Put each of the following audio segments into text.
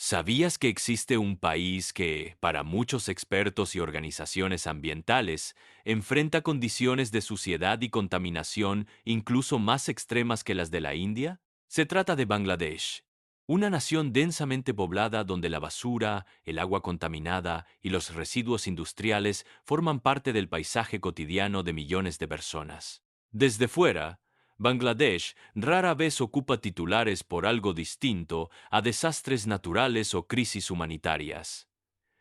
¿Sabías que existe un país que, para muchos expertos y organizaciones ambientales, enfrenta condiciones de suciedad y contaminación incluso más extremas que las de la India? Se trata de Bangladesh, una nación densamente poblada donde la basura, el agua contaminada y los residuos industriales forman parte del paisaje cotidiano de millones de personas. Desde fuera, Bangladesh rara vez ocupa titulares por algo distinto a desastres naturales o crisis humanitarias.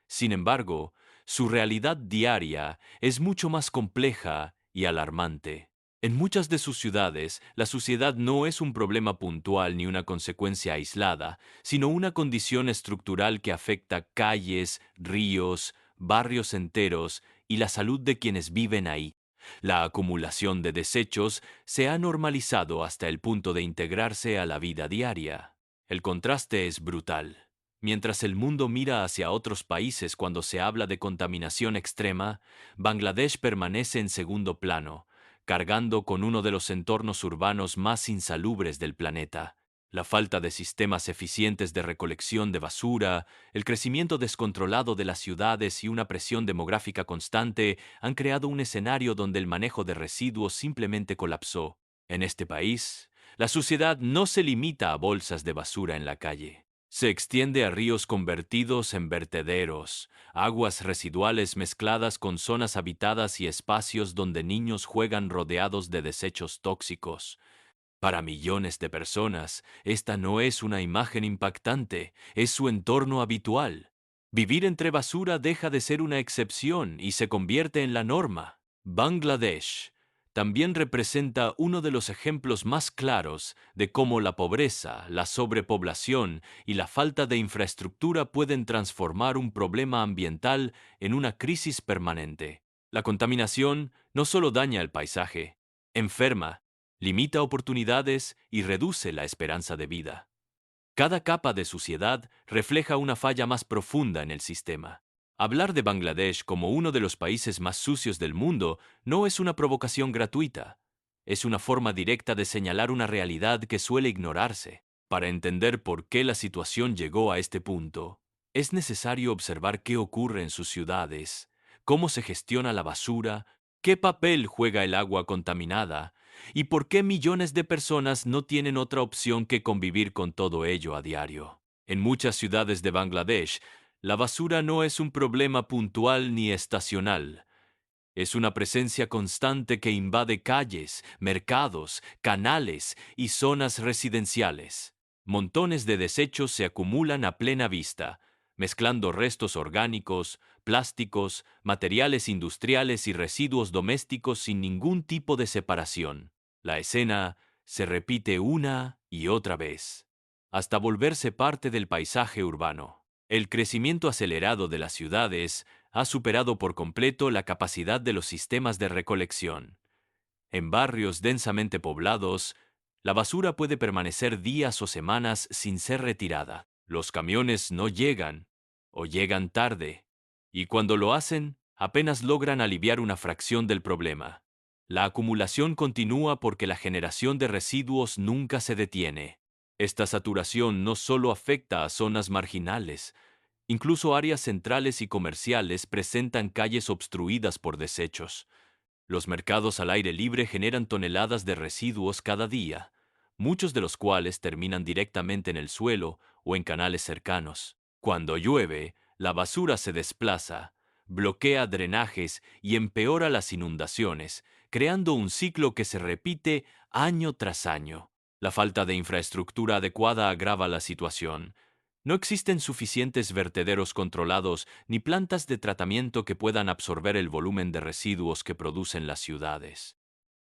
Sin embargo, su realidad diaria es mucho más compleja y alarmante. En muchas de sus ciudades, la suciedad no es un problema puntual ni una consecuencia aislada, sino una condición estructural que afecta calles, ríos, barrios enteros y la salud de quienes viven ahí. La acumulación de desechos se ha normalizado hasta el punto de integrarse a la vida diaria. El contraste es brutal. Mientras el mundo mira hacia otros países cuando se habla de contaminación extrema, Bangladesh permanece en segundo plano, cargando con uno de los entornos urbanos más insalubres del planeta. La falta de sistemas eficientes de recolección de basura, el crecimiento descontrolado de las ciudades y una presión demográfica constante han creado un escenario donde el manejo de residuos simplemente colapsó. En este país, la suciedad no se limita a bolsas de basura en la calle. Se extiende a ríos convertidos en vertederos, aguas residuales mezcladas con zonas habitadas y espacios donde niños juegan rodeados de desechos tóxicos. Para millones de personas, esta no es una imagen impactante, es su entorno habitual. Vivir entre basura deja de ser una excepción y se convierte en la norma. Bangladesh también representa uno de los ejemplos más claros de cómo la pobreza, la sobrepoblación y la falta de infraestructura pueden transformar un problema ambiental en una crisis permanente. La contaminación no solo daña el paisaje, enferma, limita oportunidades y reduce la esperanza de vida. Cada capa de suciedad refleja una falla más profunda en el sistema. Hablar de Bangladesh como uno de los países más sucios del mundo no es una provocación gratuita. Es una forma directa de señalar una realidad que suele ignorarse. Para entender por qué la situación llegó a este punto, es necesario observar qué ocurre en sus ciudades, cómo se gestiona la basura, qué papel juega el agua contaminada y por qué millones de personas no tienen otra opción que convivir con todo ello a diario. En muchas ciudades de Bangladesh, la basura no es un problema puntual ni estacional. Es una presencia constante que invade calles, mercados, canales y zonas residenciales. Montones de desechos se acumulan a plena vista, mezclando restos orgánicos, plásticos, materiales industriales y residuos domésticos sin ningún tipo de separación. La escena se repite una y otra vez, hasta volverse parte del paisaje urbano. El crecimiento acelerado de las ciudades ha superado por completo la capacidad de los sistemas de recolección. En barrios densamente poblados, la basura puede permanecer días o semanas sin ser retirada. Los camiones no llegan o llegan tarde, y cuando lo hacen, apenas logran aliviar una fracción del problema. La acumulación continúa porque la generación de residuos nunca se detiene. Esta saturación no solo afecta a zonas marginales, incluso áreas centrales y comerciales presentan calles obstruidas por desechos. Los mercados al aire libre generan toneladas de residuos cada día, muchos de los cuales terminan directamente en el suelo o en canales cercanos. Cuando llueve, la basura se desplaza, bloquea drenajes y empeora las inundaciones, creando un ciclo que se repite año tras año. La falta de infraestructura adecuada agrava la situación. No existen suficientes vertederos controlados ni plantas de tratamiento que puedan absorber el volumen de residuos que producen las ciudades.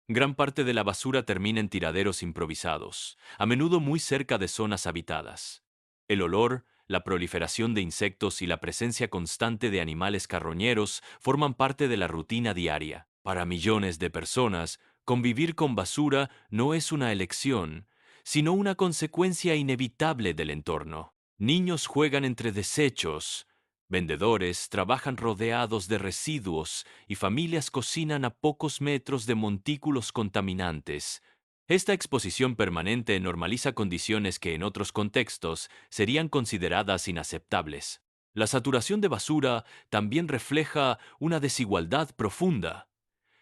Gran parte de la basura termina en tiraderos improvisados, a menudo muy cerca de zonas habitadas. El olor, la proliferación de insectos y la presencia constante de animales carroñeros forman parte de la rutina diaria. Para millones de personas, convivir con basura no es una elección, sino una consecuencia inevitable del entorno. Niños juegan entre desechos, vendedores trabajan rodeados de residuos y familias cocinan a pocos metros de montículos contaminantes. Esta exposición permanente normaliza condiciones que en otros contextos serían consideradas inaceptables. La saturación de basura también refleja una desigualdad profunda.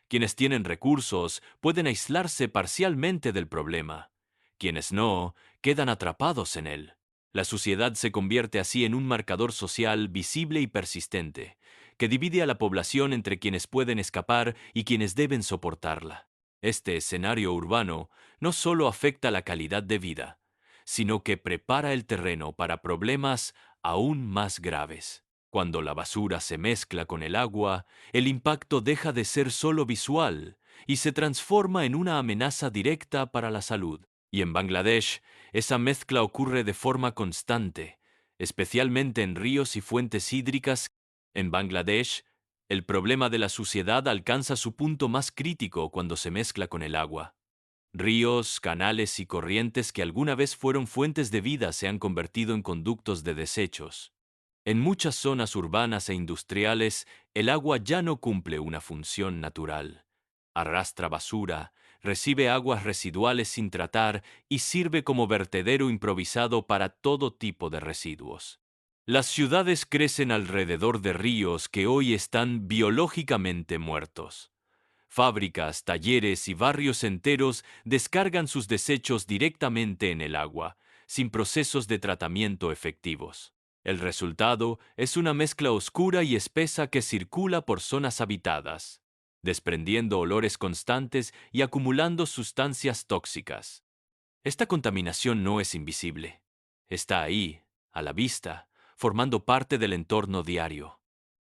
Quienes tienen recursos pueden aislarse parcialmente del problema. Quienes no, quedan atrapados en él. La suciedad se convierte así en un marcador social visible y persistente, que divide a la población entre quienes pueden escapar y quienes deben soportarla. Este escenario urbano no solo afecta la calidad de vida, sino que prepara el terreno para problemas aún más graves. Cuando la basura se mezcla con el agua, el impacto deja de ser solo visual y se transforma en una amenaza directa para la salud. Y en Bangladesh, esa mezcla ocurre de forma constante, especialmente en ríos y fuentes hídricas. En Bangladesh, el problema de la suciedad alcanza su punto más crítico cuando se mezcla con el agua. Ríos, canales y corrientes que alguna vez fueron fuentes de vida se han convertido en conductos de desechos. En muchas zonas urbanas e industriales, el agua ya no cumple una función natural. Arrastra basura, recibe aguas residuales sin tratar y sirve como vertedero improvisado para todo tipo de residuos. Las ciudades crecen alrededor de ríos que hoy están biológicamente muertos. Fábricas, talleres y barrios enteros descargan sus desechos directamente en el agua, sin procesos de tratamiento efectivos. El resultado es una mezcla oscura y espesa que circula por zonas habitadas, desprendiendo olores constantes y acumulando sustancias tóxicas. Esta contaminación no es invisible. Está ahí, a la vista, formando parte del entorno diario.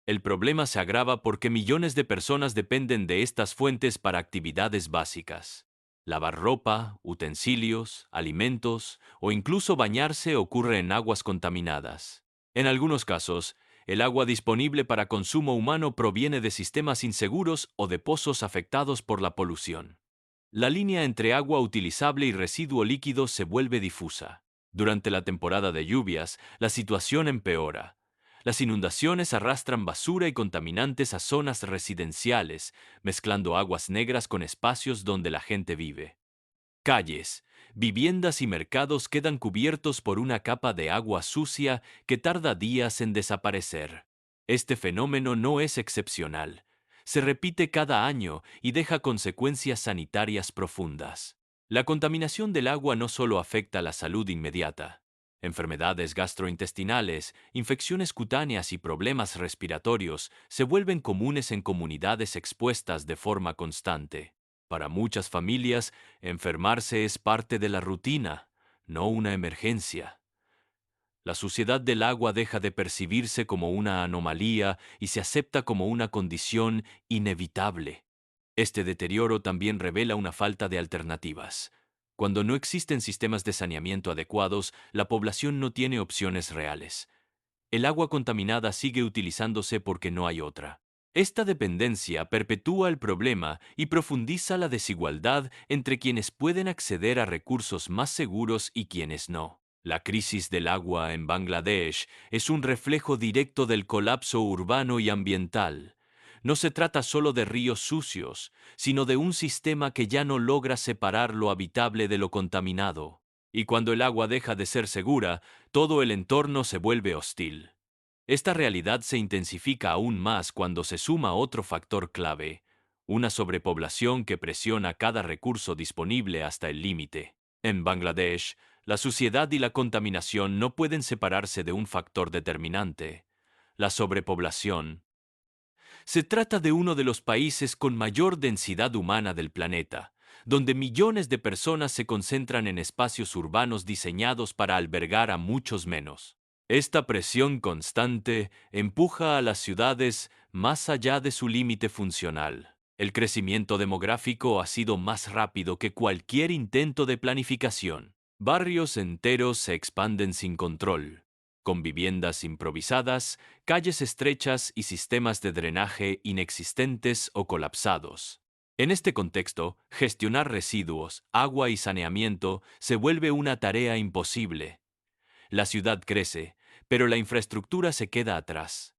El problema se agrava porque millones de personas dependen de estas fuentes para actividades básicas. Lavar ropa, utensilios, alimentos o incluso bañarse ocurre en aguas contaminadas. En algunos casos, el agua disponible para consumo humano proviene de sistemas inseguros o de pozos afectados por la polución. La línea entre agua utilizable y residuo líquido se vuelve difusa. Durante la temporada de lluvias, la situación empeora. Las inundaciones arrastran basura y contaminantes a zonas residenciales, mezclando aguas negras con espacios donde la gente vive. Calles, viviendas y mercados quedan cubiertos por una capa de agua sucia que tarda días en desaparecer. Este fenómeno no es excepcional. Se repite cada año y deja consecuencias sanitarias profundas. La contaminación del agua no solo afecta la salud inmediata. Enfermedades gastrointestinales, infecciones cutáneas y problemas respiratorios se vuelven comunes en comunidades expuestas de forma constante. Para muchas familias, enfermarse es parte de la rutina, no una emergencia. La suciedad del agua deja de percibirse como una anomalía y se acepta como una condición inevitable. Este deterioro también revela una falta de alternativas. Cuando no existen sistemas de saneamiento adecuados, la población no tiene opciones reales. El agua contaminada sigue utilizándose porque no hay otra. Esta dependencia perpetúa el problema y profundiza la desigualdad entre quienes pueden acceder a recursos más seguros y quienes no. La crisis del agua en Bangladesh es un reflejo directo del colapso urbano y ambiental. No se trata solo de ríos sucios, sino de un sistema que ya no logra separar lo habitable de lo contaminado. Y cuando el agua deja de ser segura, todo el entorno se vuelve hostil. Esta realidad se intensifica aún más cuando se suma otro factor clave, una sobrepoblación que presiona cada recurso disponible hasta el límite. En Bangladesh, la suciedad y la contaminación no pueden separarse de un factor determinante, la sobrepoblación. Se trata de uno de los países con mayor densidad humana del planeta, donde millones de personas se concentran en espacios urbanos diseñados para albergar a muchos menos. Esta presión constante empuja a las ciudades más allá de su límite funcional. El crecimiento demográfico ha sido más rápido que cualquier intento de planificación. Barrios enteros se expanden sin control, con viviendas improvisadas, calles estrechas y sistemas de drenaje inexistentes o colapsados. En este contexto, gestionar residuos, agua y saneamiento se vuelve una tarea imposible. La ciudad crece, pero la infraestructura se queda atrás.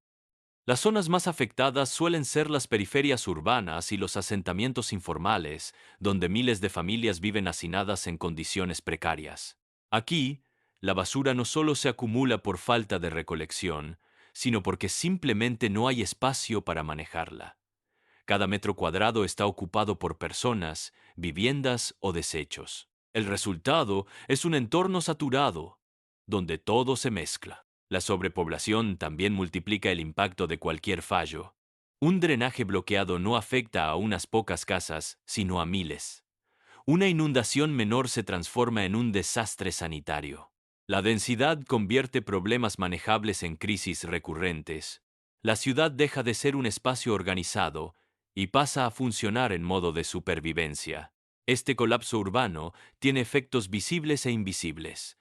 Las zonas más afectadas suelen ser las periferias urbanas y los asentamientos informales, donde miles de familias viven hacinadas en condiciones precarias. Aquí, la basura no solo se acumula por falta de recolección, sino porque simplemente no hay espacio para manejarla. Cada metro cuadrado está ocupado por personas, viviendas o desechos. El resultado es un entorno saturado, donde todo se mezcla. La sobrepoblación también multiplica el impacto de cualquier fallo. Un drenaje bloqueado no afecta a unas pocas casas, sino a miles. Una inundación menor se transforma en un desastre sanitario. La densidad convierte problemas manejables en crisis recurrentes. La ciudad deja de ser un espacio organizado y pasa a funcionar en modo de supervivencia. Este colapso urbano tiene efectos visibles e invisibles.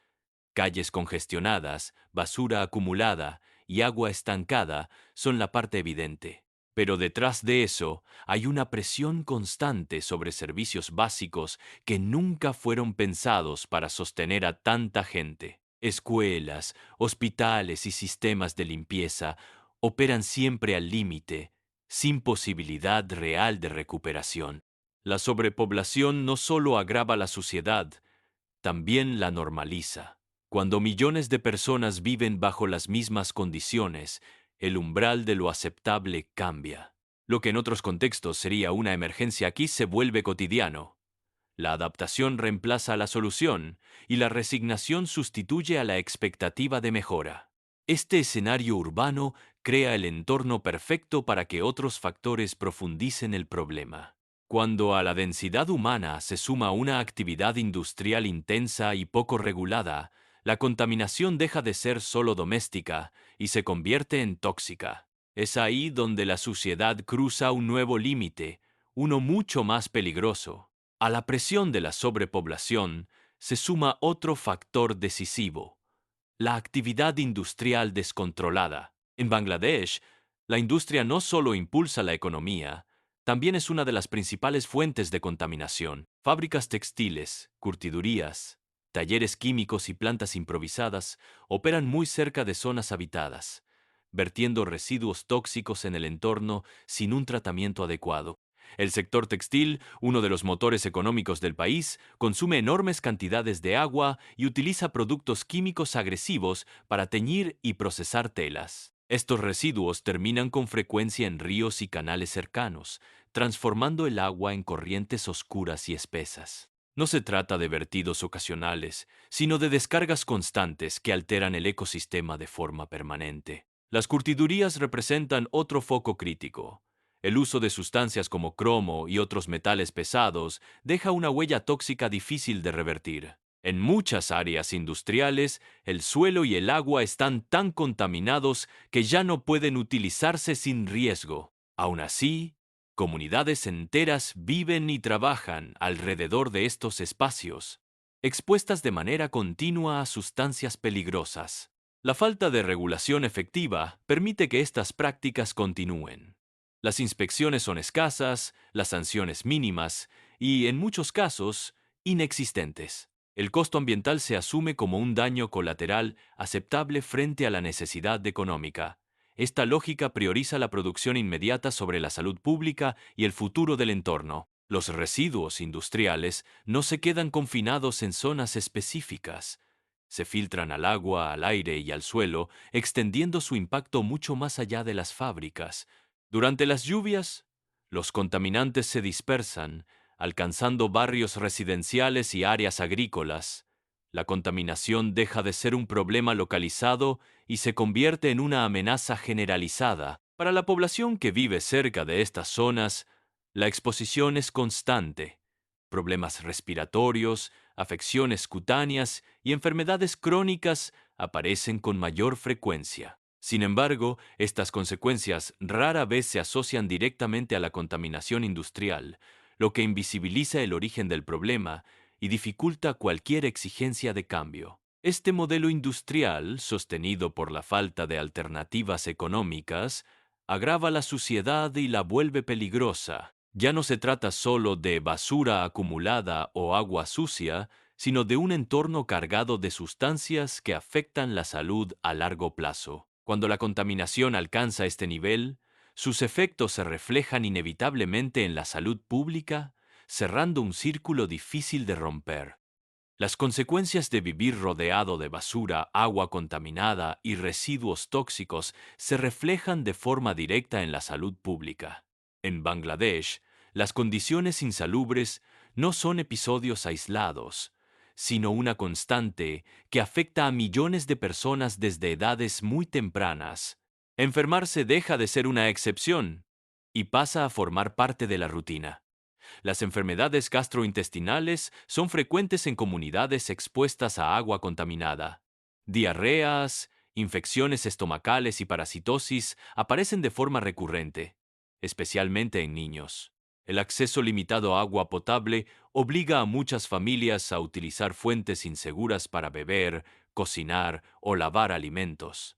Calles congestionadas, basura acumulada y agua estancada son la parte evidente. Pero detrás de eso hay una presión constante sobre servicios básicos que nunca fueron pensados para sostener a tanta gente. Escuelas, hospitales y sistemas de limpieza operan siempre al límite, sin posibilidad real de recuperación. La sobrepoblación no solo agrava la suciedad, también la normaliza. Cuando millones de personas viven bajo las mismas condiciones, el umbral de lo aceptable cambia. Lo que en otros contextos sería una emergencia aquí se vuelve cotidiano. La adaptación reemplaza a la solución y la resignación sustituye a la expectativa de mejora. Este escenario urbano crea el entorno perfecto para que otros factores profundicen el problema. Cuando a la densidad humana se suma una actividad industrial intensa y poco regulada, la contaminación deja de ser solo doméstica y se convierte en tóxica. Es ahí donde la suciedad cruza un nuevo límite, uno mucho más peligroso. A la presión de la sobrepoblación se suma otro factor decisivo: la actividad industrial descontrolada. En Bangladesh, la industria no solo impulsa la economía, también es una de las principales fuentes de contaminación. Fábricas textiles, curtidurías, talleres químicos y plantas improvisadas operan muy cerca de zonas habitadas, vertiendo residuos tóxicos en el entorno sin un tratamiento adecuado. El sector textil, uno de los motores económicos del país, consume enormes cantidades de agua y utiliza productos químicos agresivos para teñir y procesar telas. Estos residuos terminan con frecuencia en ríos y canales cercanos, transformando el agua en corrientes oscuras y espesas. No se trata de vertidos ocasionales, sino de descargas constantes que alteran el ecosistema de forma permanente. Las curtidurías representan otro foco crítico. El uso de sustancias como cromo y otros metales pesados deja una huella tóxica difícil de revertir. En muchas áreas industriales, el suelo y el agua están tan contaminados que ya no pueden utilizarse sin riesgo. Aún así, comunidades enteras viven y trabajan alrededor de estos espacios, expuestas de manera continua a sustancias peligrosas. La falta de regulación efectiva permite que estas prácticas continúen. Las inspecciones son escasas, las sanciones mínimas y, en muchos casos, inexistentes. El costo ambiental se asume como un daño colateral aceptable frente a la necesidad económica. Esta lógica prioriza la producción inmediata sobre la salud pública y el futuro del entorno. Los residuos industriales no se quedan confinados en zonas específicas. Se filtran al agua, al aire y al suelo, extendiendo su impacto mucho más allá de las fábricas. Durante las lluvias, los contaminantes se dispersan, alcanzando barrios residenciales y áreas agrícolas. La contaminación deja de ser un problema localizado y se convierte en una amenaza generalizada. Para la población que vive cerca de estas zonas, la exposición es constante. Problemas respiratorios, afecciones cutáneas y enfermedades crónicas aparecen con mayor frecuencia. Sin embargo, estas consecuencias rara vez se asocian directamente a la contaminación industrial, lo que invisibiliza el origen del problema y dificulta cualquier exigencia de cambio. Este modelo industrial, sostenido por la falta de alternativas económicas, agrava la suciedad y la vuelve peligrosa. Ya no se trata solo de basura acumulada o agua sucia, sino de un entorno cargado de sustancias que afectan la salud a largo plazo. Cuando la contaminación alcanza este nivel, sus efectos se reflejan inevitablemente en la salud pública, cerrando un círculo difícil de romper. Las consecuencias de vivir rodeado de basura, agua contaminada y residuos tóxicos se reflejan de forma directa en la salud pública. En Bangladesh, las condiciones insalubres no son episodios aislados, sino una constante que afecta a millones de personas desde edades muy tempranas. Enfermarse deja de ser una excepción y pasa a formar parte de la rutina. Las enfermedades gastrointestinales son frecuentes en comunidades expuestas a agua contaminada. Diarreas, infecciones estomacales y parasitosis aparecen de forma recurrente, especialmente en niños. El acceso limitado a agua potable obliga a muchas familias a utilizar fuentes inseguras para beber, cocinar o lavar alimentos.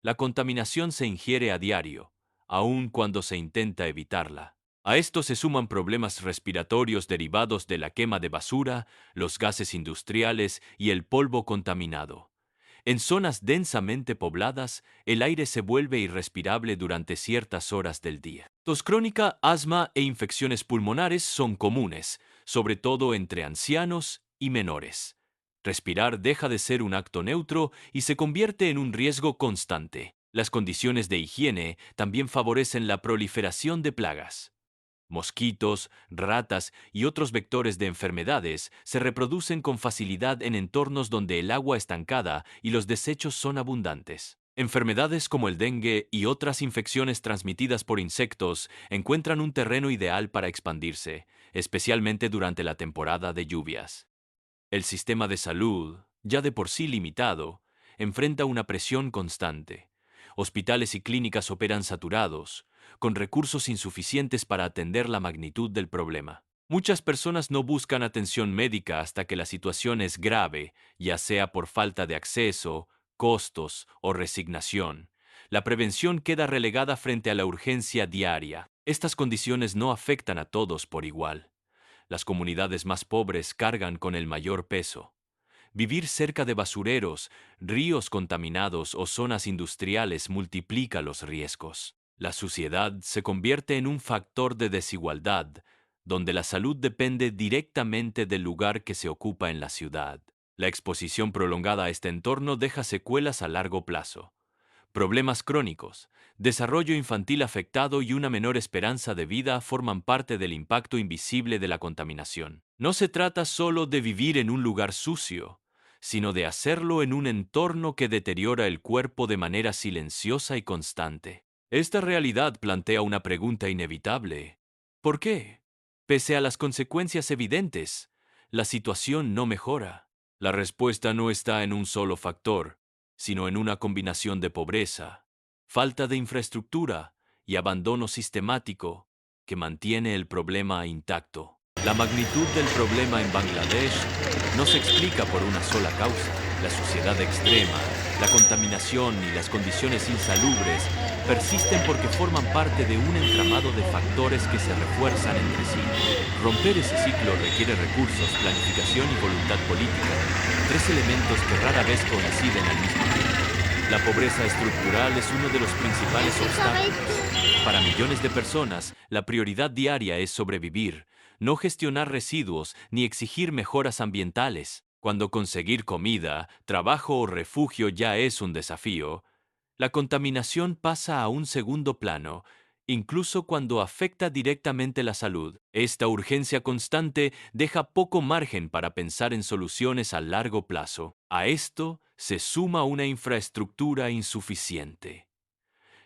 La contaminación se ingiere a diario, aun cuando se intenta evitarla. A esto se suman problemas respiratorios derivados de la quema de basura, los gases industriales y el polvo contaminado. En zonas densamente pobladas, el aire se vuelve irrespirable durante ciertas horas del día. Tos crónica, asma e infecciones pulmonares son comunes, sobre todo entre ancianos y menores. Respirar deja de ser un acto neutro y se convierte en un riesgo constante. Las condiciones de higiene también favorecen la proliferación de plagas. Mosquitos, ratas y otros vectores de enfermedades se reproducen con facilidad en entornos donde el agua estancada y los desechos son abundantes. Enfermedades como el dengue y otras infecciones transmitidas por insectos encuentran un terreno ideal para expandirse, especialmente durante la temporada de lluvias. El sistema de salud, ya de por sí limitado, enfrenta una presión constante. Hospitales y clínicas operan saturados, con recursos insuficientes para atender la magnitud del problema. Muchas personas no buscan atención médica hasta que la situación es grave, ya sea por falta de acceso, costos o resignación. La prevención queda relegada frente a la urgencia diaria. Estas condiciones no afectan a todos por igual. Las comunidades más pobres cargan con el mayor peso. Vivir cerca de basureros, ríos contaminados o zonas industriales multiplica los riesgos. La suciedad se convierte en un factor de desigualdad, donde la salud depende directamente del lugar que se ocupa en la ciudad. La exposición prolongada a este entorno deja secuelas a largo plazo. Problemas crónicos, desarrollo infantil afectado y una menor esperanza de vida forman parte del impacto invisible de la contaminación. No se trata solo de vivir en un lugar sucio, sino de hacerlo en un entorno que deteriora el cuerpo de manera silenciosa y constante. Esta realidad plantea una pregunta inevitable. ¿Por qué? Pese a las consecuencias evidentes, la situación no mejora. La respuesta no está en un solo factor, sino en una combinación de pobreza, falta de infraestructura y abandono sistemático que mantiene el problema intacto. La magnitud del problema en Bangladesh no se explica por una sola causa. La suciedad extrema, la contaminación y las condiciones insalubres persisten porque forman parte de un entramado de factores que se refuerzan entre sí. Romper ese ciclo requiere recursos, planificación y voluntad política, tres elementos que rara vez coinciden al mismo tiempo. La pobreza estructural es uno de los principales obstáculos. Para millones de personas, la prioridad diaria es sobrevivir, no gestionar residuos ni exigir mejoras ambientales. Cuando conseguir comida, trabajo o refugio ya es un desafío, la contaminación pasa a un segundo plano, incluso cuando afecta directamente la salud. Esta urgencia constante deja poco margen para pensar en soluciones a largo plazo. A esto se suma una infraestructura insuficiente.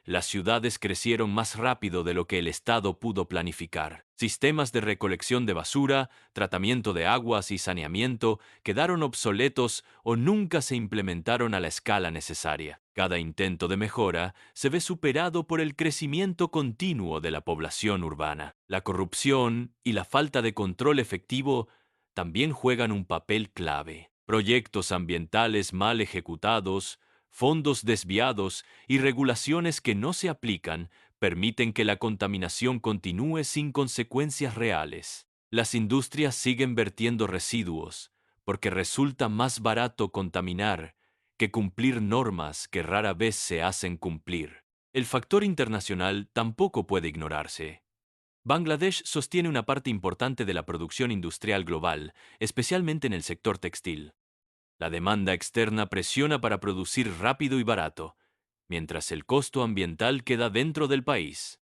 Las ciudades crecieron más rápido de lo que el Estado pudo planificar. Sistemas de recolección de basura, tratamiento de aguas y saneamiento quedaron obsoletos o nunca se implementaron a la escala necesaria. Cada intento de mejora se ve superado por el crecimiento continuo de la población urbana. La corrupción y la falta de control efectivo también juegan un papel clave. Proyectos ambientales mal ejecutados, fondos desviados y regulaciones que no se aplican permiten que la contaminación continúe sin consecuencias reales. Las industrias siguen vertiendo residuos porque resulta más barato contaminar que cumplir normas que rara vez se hacen cumplir. El factor internacional tampoco puede ignorarse. Bangladesh sostiene una parte importante de la producción industrial global, especialmente en el sector textil. La demanda externa presiona para producir rápido y barato, mientras el costo ambiental queda dentro del país.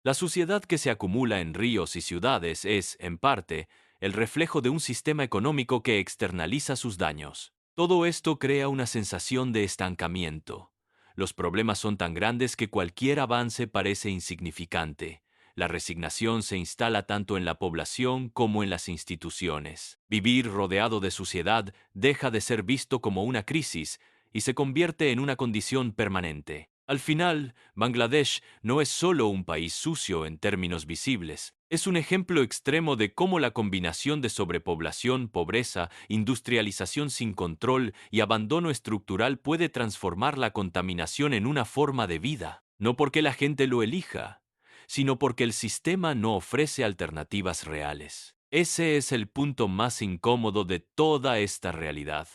La suciedad que se acumula en ríos y ciudades es, en parte, el reflejo de un sistema económico que externaliza sus daños. Todo esto crea una sensación de estancamiento. Los problemas son tan grandes que cualquier avance parece insignificante. La resignación se instala tanto en la población como en las instituciones. Vivir rodeado de suciedad deja de ser visto como una crisis y se convierte en una condición permanente. Al final, Bangladesh no es solo un país sucio en términos visibles, es un ejemplo extremo de cómo la combinación de sobrepoblación, pobreza, industrialización sin control y abandono estructural puede transformar la contaminación en una forma de vida, no porque la gente lo elija, sino porque el sistema no ofrece alternativas reales. Ese es el punto más incómodo de toda esta realidad.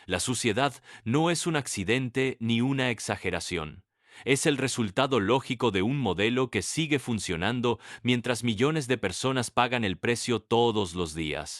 La suciedad no es un accidente ni una exageración. Es el resultado lógico de un modelo que sigue funcionando mientras millones de personas pagan el precio todos los días.